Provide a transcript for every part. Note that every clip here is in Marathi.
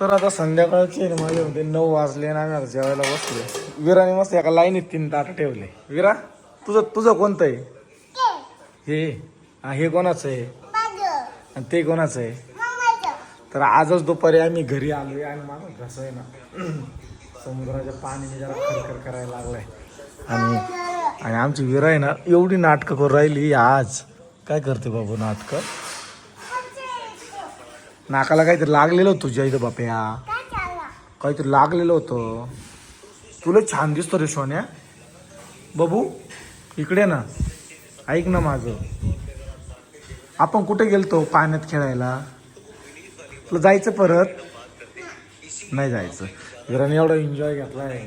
तर आता संध्याकाळचे माझे होते 9 वाजले आणि आम्ही आता जेवायला बसले. विराने मस्त एका लाईनीत 3 ताट ठेवले. विरा तुझं तुझं कोणतं आहे? हे कोणाचं आहे आणि ते कोणाचं आहे? तर आजच दुपारी आम्ही घरी आलोय आणि माझं कसं आहे ना समुद्राच्या पाण्याने जरा खरखर करायला लागलाय. आणि आमची विरा आहे ना एवढी नाटकं करून राहिली आज. काय करते बाबू नाटकं? नाकाला काहीतरी लागलेलं होतं तुझ्या इथं बाप्या. काहीतरी लागलेलं होतं. तुला छान दिसतो रे सोन्या. बाबू इकडे ना, ऐक ना माझं. आपण कुठे गेलतो पाण्यात खेळायला? तुला जायचं परत? नाही जायचं. विराने एवढा एन्जॉय घेतलाय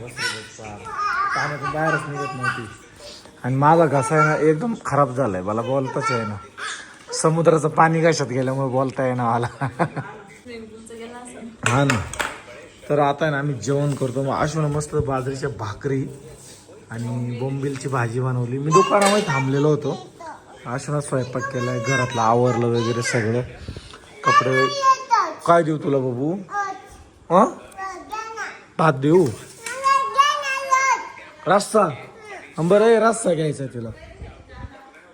पाण्यातून बाहेरच निघत नव्हती. आणि माझा घसा आहे ना एकदम खराब झालाय. मला बोलताच आहे ना. समुद्राचं पाणी घशात गेल्यामुळे बोलता आहे ना मला. हा ना. तर आता आहे ना आम्ही जेवण करतो. मग अशा मस्त बाजरीच्या भाकरी आणि बोंबिलची भाजी बनवली. मी दुकानामध्ये थांबलेलो होतो. अशा स्वयंपाक केलाय, घरातलं आवरलं वगैरे सगळं. कपडे काय देऊ तुला बाबू? भात देऊ? रस्सा? बरं आहे, रस्सा घ्यायचा तुला.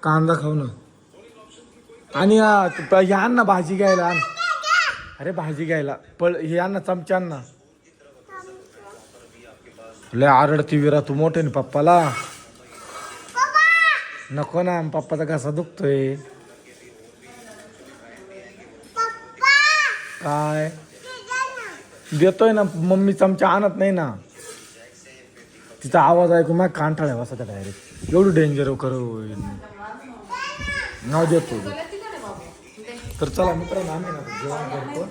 कांदा खाऊ ना. आणि या आण ना भाजी घ्यायला. आण. अरे भाजी घ्यायला हे आण ना, चमचा आण ना. लय आरडती विरा तू. मोठे ना पप्पाला. नको ना, पप्पाचा घसा दुखतोय. काय देतोय ना, मम्मी चमचा आणत नाही ना. तिचा आवाज ऐकू मग कांठाळ्या बसा डायरेक्ट. एवढं डेंजर करू नाव देतो. तर चला मित्रांनो आम्ही ना जेवण करतो.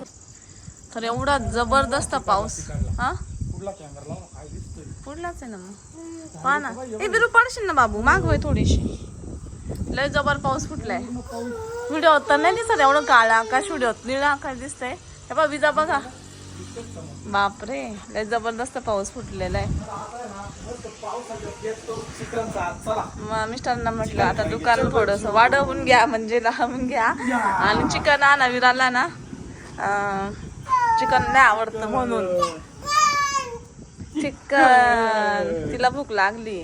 तर एवढा जबरदस्त पाऊस. हा कुठला कॅमेरा लावा, काय दिसतोय? पुढलाच आहे ना मग. पहा ना. ए बिरू पडशील ना बाबू, मागवय थोडीशी. लय जबर पाऊस फुटलाय. व्हिडिओ तर नाही दिसत एवढं काळं आकाश. व्हिडिओत निळं आकाश दिसतंय. हे बघा विजा बघा. बापरे लय जबरदस्त पाऊस फुटलेला आहे. मग मिस्टरांना म्हटलं आता दुकान थोडंसं वाढवून घ्या, म्हणजे लावून घ्या. आणि चिकन आणा. विराला ना चिकन नाही आवडतं म्हणून. चिकन तिला भूक लागली.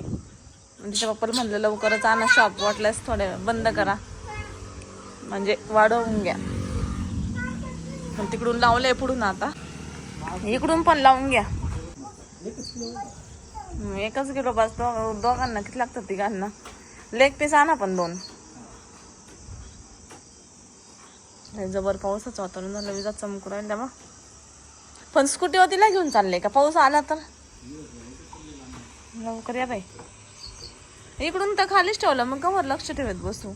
तिच्या पप्पाला म्हणलं लवकरच आणा शॉप, वाटल्यास थोडे बंद करा, म्हणजे वाढवून घ्या. तिकडून लावलंय पुढून, आता इकडून पण लावून घ्या. 1 किलो बस. दोघांना किती लागतात? तिघांना. लेग पीस आणा पण 2. जबर पावसाचं वातावरण झालं. विजा चमकू राहिल्या मग. पण स्कूटीवर तिला घेऊन चालले का? पाऊस आला तर लवकर या बाई. इकडून तर खालीच ठेवलं, मग कवर लक्ष ठेवत बसू.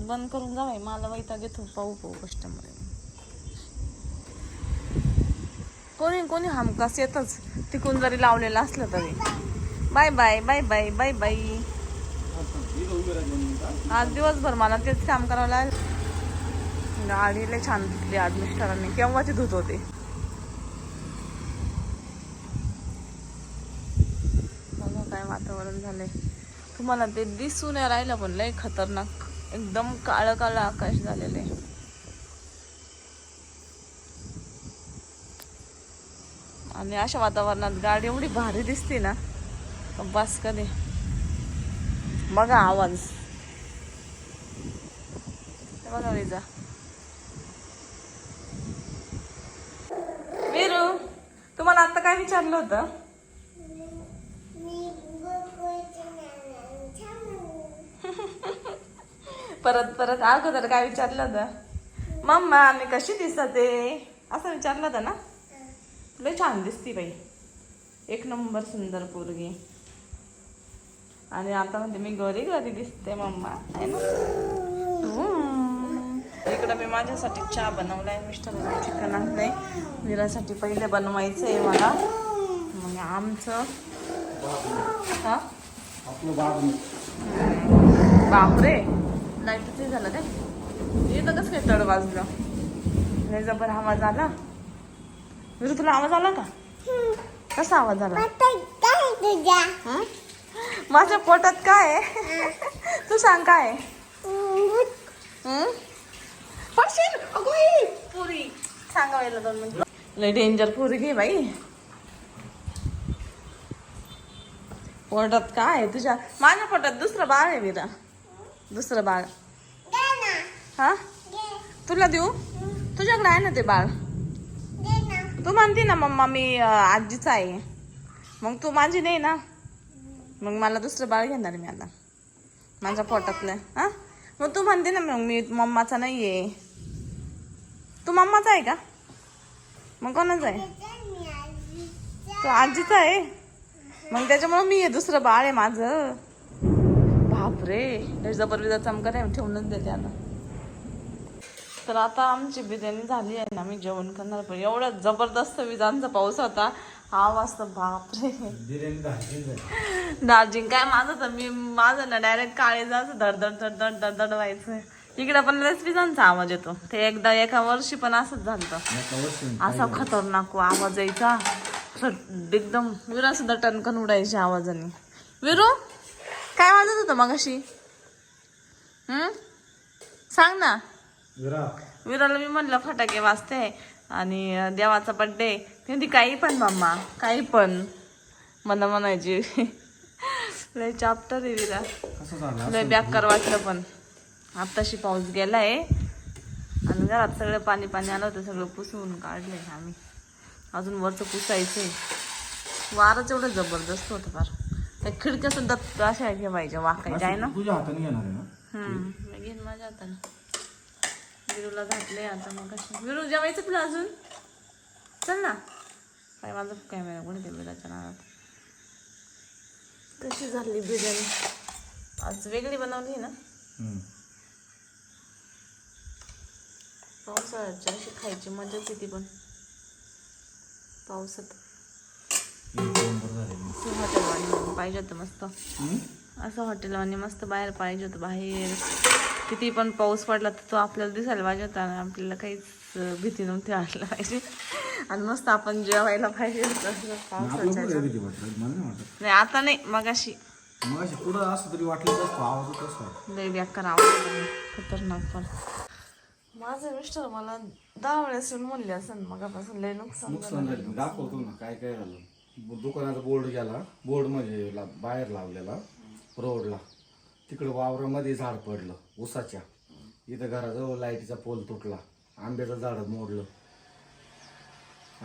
बंद करून जा बाई. मला वैताग येतो. पाहू कस्टमर. कोणी हमखास येतच, तिकून जरी लावलेलं असलं तरी. Bye bye bye bye bye bye. आज दिवसभर मला तेच काम करावं लागेल. गाडी लय छान धुतली आज मिस्टरांनी. केव्हाची धुत होते. बघा काय वातावरण झालंय. तुम्हाला ते दिसून राहिलं पण लय खतरनाक. एकदम काळं काळं आकाश झालेलं आहे. आणि अशा वातावरणात गाडी एवढी भारी दिसते ना, बस कधी. बघा आवाज. बघा विजा. वीरू तुम्हाला आता काय विचारलं होतं? परत अगोदर काय विचारलं होतं? मम्मा मी कशी दिसते असं विचारलं होतं ना. लय छान दिसती बाई. 1 नंबर सुंदर पोरगी. आणि आता म्हणते मी घरी घरी दिसते मम्मा, आहे ना. इकडं मी माझ्यासाठी चहा बनवलाय. मिस्टरांनी चिकन आणलंय. विरासाठी पहिले बनवायचं आहे मला. मग आमचं हा बापरे लाईटच झालं काय. इथं कसं काय तड वाजलं. लय जबर आवाज आला. विरू तुला आवाज आला का? कसा आवाज आला? माझ्या पोटात काय आहे? तू सांग काय? पडशील पुरी सांगायला 2 मिनिट. लय डेंजर पोरगी बाई. पोटात काय आहे तुझ्या? माझ्या पोटात दुसरं बाळ आहे विरा. दुसरं बाळ. हा तुला देऊ? तुझ्याकडे आहे ना ते बाळ. तू म्हणते ना मम्मा मी आजीचा आहे, मग तू माझी नाही ना. मग मला दुसरं बाळ घेणार मी आता माझ्या पोटातलं. हा मग तू म्हणते ना मग मी मम्माचा नाहीये. तू मम्माचा आहे का? मग कोणाचा आहे? तो आजीचा आहे. मग त्याच्यामुळे मी आहे, दुसरं बाळ आहे माझं. बापरे लय जबरदस्त चमकत आहे, ठेवूनच देते आता. तर आता आमची बिर्याणी झाली आहे ना, मी जेवण करणार. पण एवढा जबरदस्त विजांचा पाऊस होता, आवाज तर बापरे. दार्जिलिंग काय माझं तर माझं ना डायरेक्ट काळे जायचं, धडधड धडधड धडधड व्हायचं. इकडे पण लयच विजांचा आवाज येतो. ते एकदा एका वर्षी पण असंच झालं, असा खतरनाक आवाज यायचा. एकदम विरा सुद्धा टणकन उडायच्या आवाजाने. विरू काय वाजत होतं मग अशी? सांग ना. विराला मी म्हणलं फटाके वाजते आणि देवाचा बड्डे. ती काही पण मम्मा काही पण मला म्हणायची. लय चाप्टर आहे विरा. लय बेकार वाटलं. पण आत्ताशी पाऊस गेलाय आणि घरात सगळं पाणी पाणी आलं होतं, सगळं पुसून काढलंय आम्ही. अजून वरचं पुसायचंय. वारच एवढं जबरदस्त होतं फार. त्या खिडक्या सुद्धा अशा ठेवायच्या वाकायच्या आहे ना. तुझ्या हाताने घेणार आहे ना? मी घेईन माझ्या हाताने. विरूला घातले आता. मग कशी विरू जेवायचं तुला अजून? चल ना. काय माझा कॅमेरा कोणी ते विराच्या नावात. कशी झाली बिर्याणी? आज वेगळी बनवली ना. पावसाळ्याची अशी खायची मजाच येते. पण पावसात हॉटेलवाणी पाहिजे होतं मस्त. असं हॉटेलवाणी मस्त बाहेर पाहिजे होतं. बाहेर किती पण पाऊस पडला तर तो आपल्याला दिसायला पाहिजे होता आणि आपल्याला काहीच भीती नव्हती वाटलं पाहिजे. आणि मस्त आपण जेवायला पाहिजे होतं पावसाच्या. नाही आता नाही, मगाशी पुढं असं तरी वाटलं आवाज लय बेकार आवाज, खतरनाक. पण माझे मिस्टर मला 10 वेळेस म्हणले असं मगापासून लय नुकसान झालं. दाखवतो ना काय काय झालं. दुकानाचा बोर्ड गेला. बोर्ड म्हणजे बाहेर लावलेला रोडला. तिकडे वावरामध्ये झाड पडलं उसाच्या. इथं घराजवळ लाईटीचा पोल तुटला. आंब्याचं झाड मोडलं.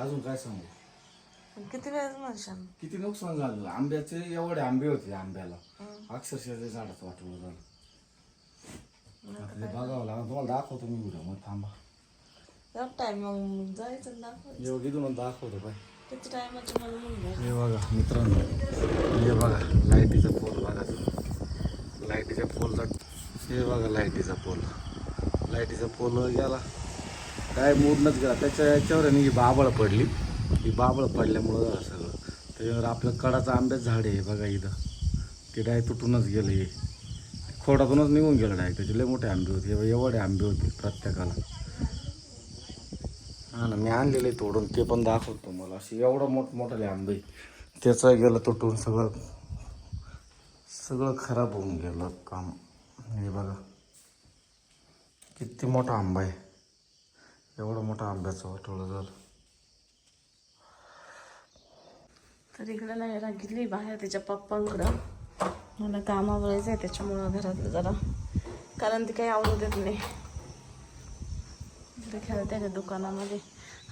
अजून काय सांगू. किती वेळेस म्हणशाल किती नुकसान झालं. आंब्याचे एवढे आंबे होते आंब्याला, अक्षरशः ते झाडाचं वाटलं झालं. बघावं लागलं. तुम्हाला दाखवतो मी उद्या. मग थांबा टाइम जायचं दाखव. इथून दाखवतो काय किती टायमाची मला म्हणलं. हे बघा मित्रांनो, हे बघा लाईटीचा पोल बघा. लाईटीच्या पोलचा हे बघा लाईटीचा पोल. लाईटीचा पोल गेला काय मोडनच गेला. त्याच्या याच्यावर ही बाबळ पडली. ही बाबळ पडल्यामुळं झालं सगळं. त्याच्यावर आपलं कडाचं आंब्याचं झाड आहे बघा इथं. ते डायरेक्ट तुटूनच गेलं. हे खोडातूनच निघून गेलं डायरेक्ट. त्याचे लय मोठे आंबे होते. एवढे आंबे होते प्रत्येकाला. हा ना, मी आणलेले तोडून ते पण दाखवतो मला. असे एवढं मोठमोठाले आंबे. त्याचं गेलं तुटून सगळं. सगळं खराब होऊन गेलं काम. हे बघा किती मोठा आंबा आहे. एवढं मोठा आंब्याचं वाटोळं झालं. तर इकडं नाही रागितली बाहेर तिच्या पप्पांकडं. मला कामावर जायचं आहे त्याच्यामुळं घरातलं जरा, कारण ती काही आवडू देत नाही. ते खेळते त्या दुकानामध्ये.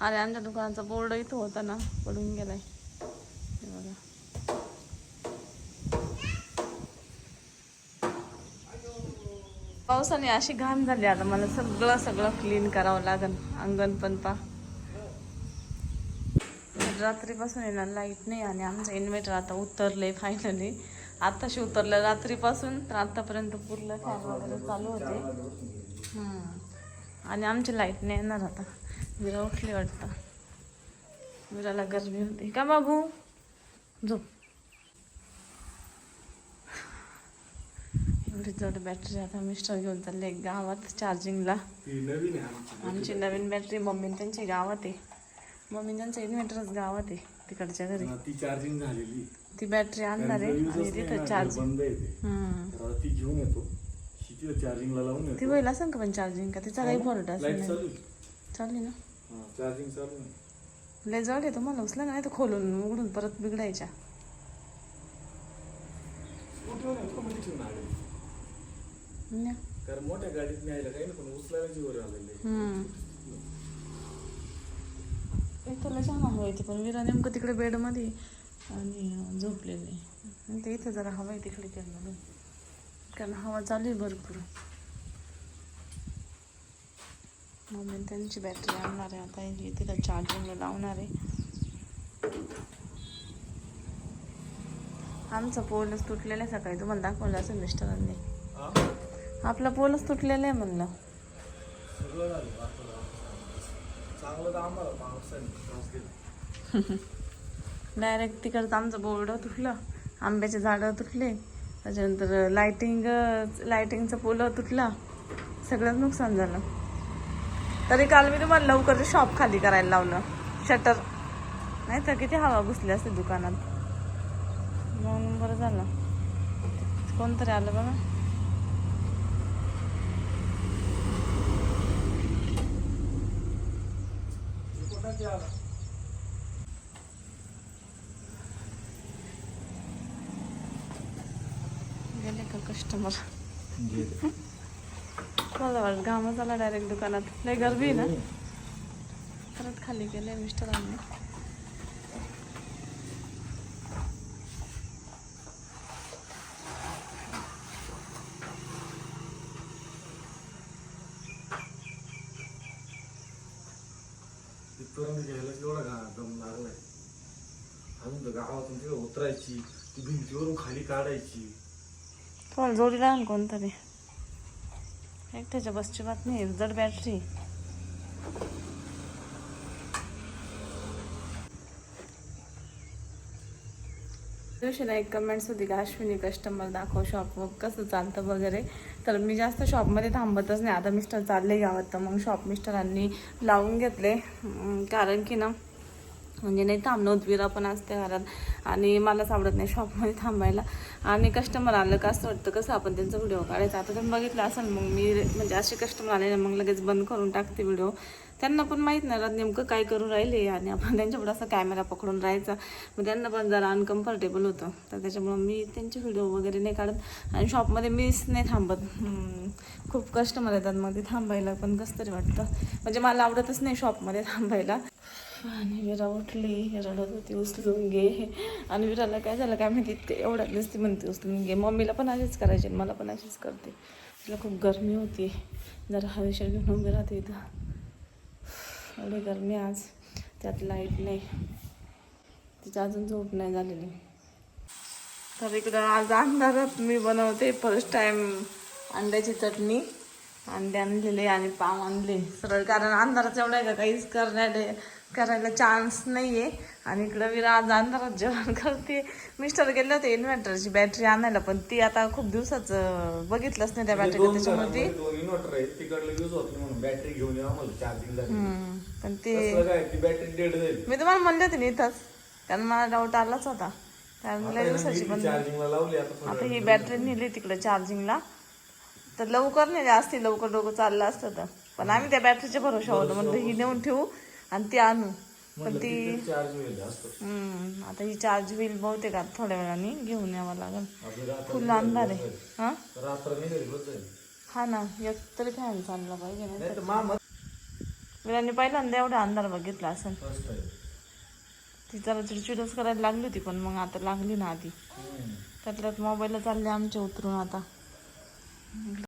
अरे आमच्या दुकानाचा बोर्ड इथं होता ना, पडून गेलाय. हे बघा पावसाने अशी घाण झाली. आता मला सगळं क्लीन करावं लागेल. अंगण पण पा. रात्रीपासून येणार लाईट नाही आणि आमचं इन्व्हर्टर आता उतरले फायनली. आत्ताशी उतरलं रात्रीपासून. तर आतापर्यंत पूर्ण फॅन वगैरे चालू होते. आणि आमची लाईट नाही येणार आता. विरा उठली वाटतं. विराला गरमी होती का बाबू? झोप. एवढी जड बॅटरी आता मिस्टर घेऊन चालले गावात चार्जिंगला. आमची नवीन बॅटरी मम्मी त्यांची गावात आहे. मम्मी त्यांचं इन्व्हर्टरच गावात आहे तिकडच्या घरी. ती चार्जिंग झालेली. ती बॅटरी आणणार आहे आणि तिथं चार्जिंग. ती घेऊन येतो. चार्जिंगला लावून येतो. ती होईल असं का पण चार्जिंग का? तिचा काही फॉल्ट असेल. चालली ना चार्जिंग चालू आहे. लय जड आहे तुम्हाला उचला नाही तर खोलून उघडून परत बिघडायच्या. न्या. कारण मोठ्या गाडीत न्यायला काही ना पण उचलायला जीवर आलेले. एक तर छान हवा येते पण विरा नेमकं तिकडे बेडमध्ये आणि झोपलेले. आणि ते इथं जरा हवा आहे तिकडे केलं कारण हवा चालू आहे भरपूर. मम्मी त्यांची बॅटरी आणणार आहे आता, तिथं चार्जिंगला लावणार आहे. आमचा पोलच तुटलेला आहे, सकाळी तुम्हाला दाखवलं असेल मिस्टरांनी. आपला पोलच तुटलेला आहे म्हणलं. डायरेक्ट तिकडचं आमचं बोर्ड तुटलं, आंब्याचे झाडं तुटले, त्याच्यानंतर लायटिंगचा पोल तुटला, सगळंच नुकसान झालं. तरी काल मी तुम्हाला लवकर शॉप खाली करायला लावलं, शटर नाही तर किती हवा घुसली असते दुकानात. मग बरं झालं, कोणतरी आलं बघा. गेले का कस्टमर? मला वाटत घामच आला डायरेक्ट दुकानात, लय गर्दी आहे ना. परत खाली गेले मिस्टरांनी. तिथपर्यंत घ्यायला एवढा दम लागलाय. अजून तर गावातून तिकडे उतरायची, ती भिंतीवरून खाली काढायची. तुम्हाला जोडीला ना कोणतरी, एकट्याच्या बसची बात नाही, जड बॅटरी. दिवशी ना एक कमेंट्स होती का अश्विनी कस्टमर दाखव शॉप कसं चालतं वगैरे. तर मी जास्त शॉपमध्ये थांबतच नाही. आता मिस्टर चालले गावात तर मग शॉप मिस्टरांनी लावून घेतले, कारण की ना म्हणजे नाही थांबणं, विरा पण असते घरात आणि मलाच आवडत नाही शॉपमध्ये थांबायला. आणि कस्टमर आलं का असं वाटतं कसं आपण त्यांचा व्हिडिओ काढायचा. आता तुम्ही बघितलं असेल, मग मी म्हणजे असे कस्टमर आले ना मग लगेच बंद करून टाकते व्हिडिओ. त्यांना पण माहीत नाही राहत नेमकं काय करून राहिले आणि आपण त्यांच्यापुढे असा कॅमेरा पकडून राहायचा, मग त्यांना पण जरा अनकम्फर्टेबल होतं. तर त्याच्यामुळं मी त्यांचे व्हिडिओ वगैरे नाही काढत. आणि शॉपमध्ये मीच नाही थांबत, खूप कस्टमर येतात मग ते थांबायला पण कसं तरी वाटतं. म्हणजे मला आवडतच नाही शॉपमध्ये थांबायला. आणि विरा उठली, रडत होती, उचलून घे. आणि विराला काय झालं काय माहिती, इतके एवढ्यात दिसती म्हणते उचलून घे. मम्मीला पण अशीच करायची, मला पण अशीच करते. तिला खूप गरमी होती, जरा हवेशीर घेऊन उभी राहते इथं. एवढी गरमी आज, त्यात लाईट नाही, तिची अजून झोप नाही झालेली. तर इकडं आज अंधारात मी बनवते फर्स्ट टाइम अंड्याची चटणी. अंडे आणलेले आणि पाव आणले सरळ, कारण अंधारात एवढं आहे का काहीच करायला चान्स नाही आहे. आणि इकडं विरा आज अंधारात जेवण करते. मिस्टर गेले होते इन्व्हर्टरची बॅटरी आणायला, पण ती आता खूप दिवसाचं बघितलंच नाही त्या बॅटरीला, त्याच्यामध्ये इन्व्हर्टर आहे तिकडलं यूज होत नाही म्हणून बॅटरी घेऊन यावं मला चार्जिंग झाली. पण ते ती बॅटरी डेड जाईल. मी तुम्हाला म्हणले होते ना इथंच, कारण मला डाऊट आलाच होता. त्यामुळे दिवसाची पण चार्जिंगला लावली आता ही बॅटरी नेली तिकडे चार्जिंगला, तर लवकर नाही असती, लवकर डोकं चाललं असतं तर. पण आम्ही त्या बॅटरीच्या भरोशा होतो, म्हणलं ही नेऊन ठेवू आणि ती आणू. पण ती आता ही चार्ज होईल बहुतेक, आता थोड्या वेळाने घेऊन यावं लागेल. फुल अंधार आहे. हा ना, एक तरी फॅन चालला पाहिजे ना. वेळाने पहिल्यांदा एवढा अंधार बघितला असं. ती जरा चिडचिडच करायला लागली होती, पण मग आता लागली ना आधी. त्यातल्यात मोबाईलला चालले आमच्या उतरून आता.